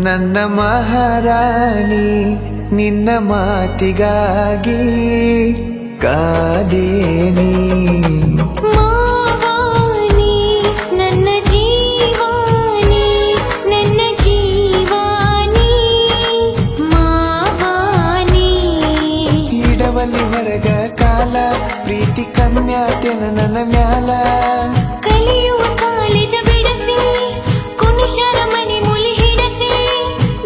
ನನ್ನ ಮಹಾರಾಣಿ ನಿನ್ನ ಮಾತಿಗಾಗಿ ಕಾದೇನಿ ಮಾವಾನಿ ನನ್ನ ಜೀವಾನಿ ನನ್ನ ಜೀವಾನಿ ಮಾವಾನಿ ಇಡವಲ್ಲಿ ಹೊರಗ ಕಾಲ ಪ್ರೀತಿ ಕಮ್ಯಾತೆನ ನನ್ನ ಮ್ಯಾಲ ಕಲಿಯುವ ಕಾಲೇಜ ಬಿಡಸಿ ಕುಣಿಶರ ಮನೆ ಮುಲಿ ಹಿಡಸಿ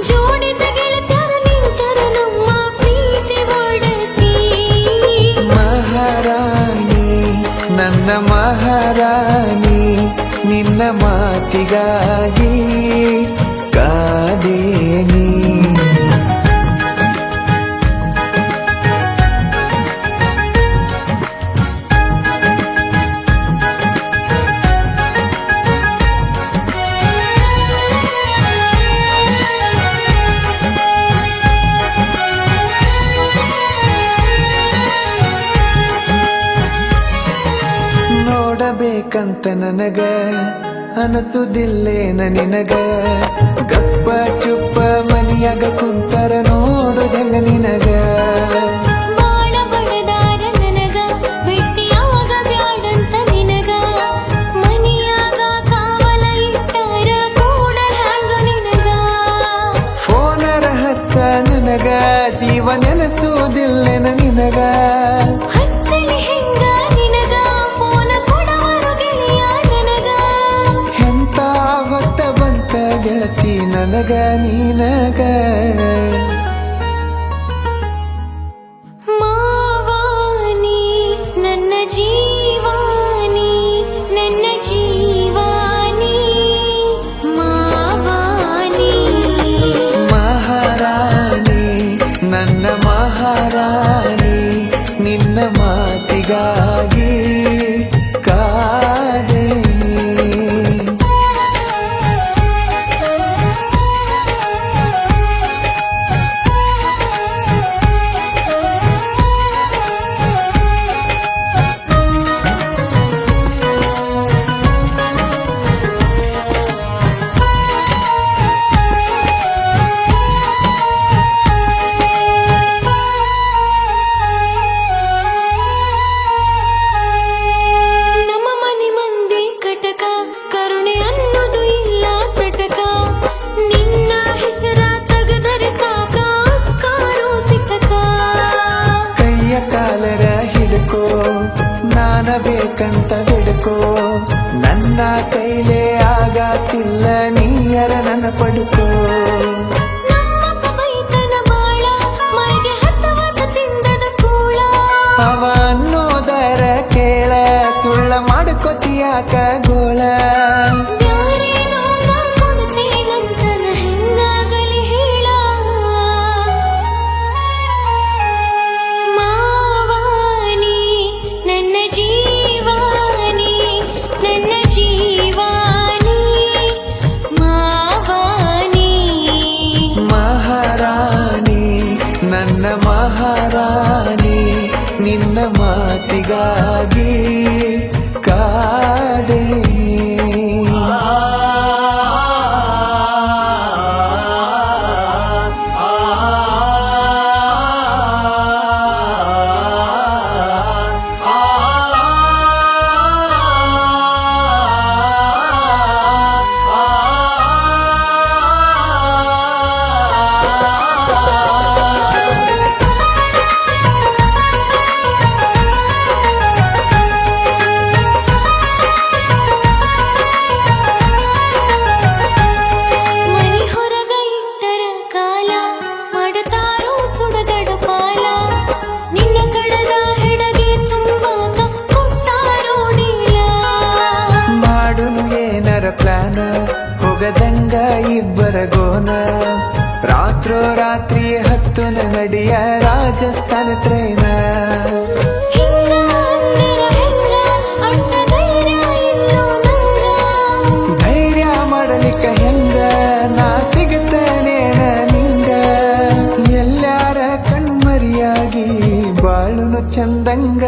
ಜೋಡಿದ ಗೆಳತರ ನಿಂತರ ನಮ್ಮ ಪ್ರೀತಿ ಒಡಸಿ ಮಹಾರಾಣಿ ನನ್ನ ಮಹಾರಾಣಿ ನಿನ್ನ ಮಾತಿಗಾಗಿ ಕಾದೇನಿ ನೋಡಬೇಕಂತ ನನಗ ಅನಸುದಿಲ್ಲೇನ ನಿನಗ ಗಪ್ಪ ಚುಪ್ಪ ಮನಿಯಾಗ ಕುಂತರ ನೋಡುದಂಗ ನಿನಗ ಬಾಳ ಬಡದಾರ ನನಗ ಭೇಟಿಯಾಗ ಬ್ಯಾಡಂತ ನಿನಗ ಮನಿಯಾಗ ಕಾವಲ ಇಟ್ಟಾರ ಕೂಡ ಹ್ಯಾಂಗ ನಿನಗ ಫೋನರ ಹಚ್ಚ ನನಗ ಜೀವ ನೆನಸುವುದಿಲ್ಲೇನ ನಿನಗ ಹಚ್ಚಲಿ ಹೆಂಗ ನಿನಗ ಫೋನ ಕೊಡವರು ಗೆಳೆಯ ನನಗ ಎಂತ ಹೊತ್ತ ಬಂತ ಗೆಳತಿ ನನಗ ನೀನಗ ಮಾವಾನಿ ನನ್ನ ಜೀವಾನಿ ನನ್ನ ಜೀವಾನಿ ಮಾವಾನಿ ಮಹಾರಾಣಿ ನನ್ನ ಮಹಾರಾಣಿ ನಿನ್ನ ಮಾತಿಗಾಗಿ ಕಾದೇನಿ ನಮ್ಮ ಮನೆ ಮಂದಿ ಕಟಕ ಕರುಣೆ ಅನ್ನೋದು ಇಲ್ಲ ತಟಕ ನಿನ್ನ ಹೆಸರ ತಗದರೆ ಸಾಕ ಕಾರು ಸಿಕ್ಕಕ ಕೈಯ ಕಾಲರ ಹಿಡ್ಕೋ ನಾನ ಬೇಕಂತ ಬಿಡ್ಕೋ ನನ್ನ ಕೈಲೇ ಆಗತ್ತಿಲ್ಲ ನೀಯರ ನನ್ನ ಪಡ್ಕೋ ನಮ್ಮಪ್ಪ ಬೈತನ ಬಾಳ ಮೈಗೆ ಹತ್ತವಾದ ತಿಂದದ ಕೂಳ ಅವ ಅನ್ನೋದರ ಕೇಳ ಸುಳ್ಳ ಮಾಡ್ಕೊತಿಯಾಕ ಗೋಳ ಬ್ಯಾರೆ ನೋಡ ಕೊಡ್ತೇನಂತನ ಹೆಂಗಾಗಲಿ ಹೇಳ ಮಾವಾನಿ ನನ್ನ ಜೀವಾನಿ ನನ್ನ ಜೀವಾನಿ ಮಾವಾನಿ ಮಹಾರಾಣಿ ನನ್ನ ಮಹಾರಾಣಿ ನಿನ್ನ ಮಾತಿಗಾಗಿ ಕಾದೇನಿ ಮನಿ ಹೊರಗ ಇಟ್ಟರ ಕಾಲ ಮಾಡತಾರೋ ಸುಡಗಡ ಪಾಲ ನಿನ್ನ ಕಡದ ಹೆಡಗೆ ತುಂಬಾಕ ಕೊಟ್ಟಾರೋ ಡೀಲ ಮಾಡುನು ಏನರ ಪ್ಲಾನ ಹೋಗದಂಗ ಇಬ್ಬರ ಗೋನ ರಾತ್ರೋ ರಾತ್ರಿ ಹತ್ತುನ ನಡಿಯ ರಾಜಸ್ಥಾನ ಟ್ರೈನ ಹಿಂಗ ಅಂದರ ಹೆಂಗ ಅಣ್ಣ ಧೈರ್ಯ ಇಲ್ಲೋ ನಂಗ ಧೈರ್ಯ ಮಾಡಲಿಕ್ಕ ಹೆಂಗ ನಾ ಸಿಗುತ್ತನೇನ ನಿಂಗ ಎಲ್ಲಾರ ಕಣ್ಮರಿಯಾಗಿ ಬಾಳುನು ಚಂದಂಗ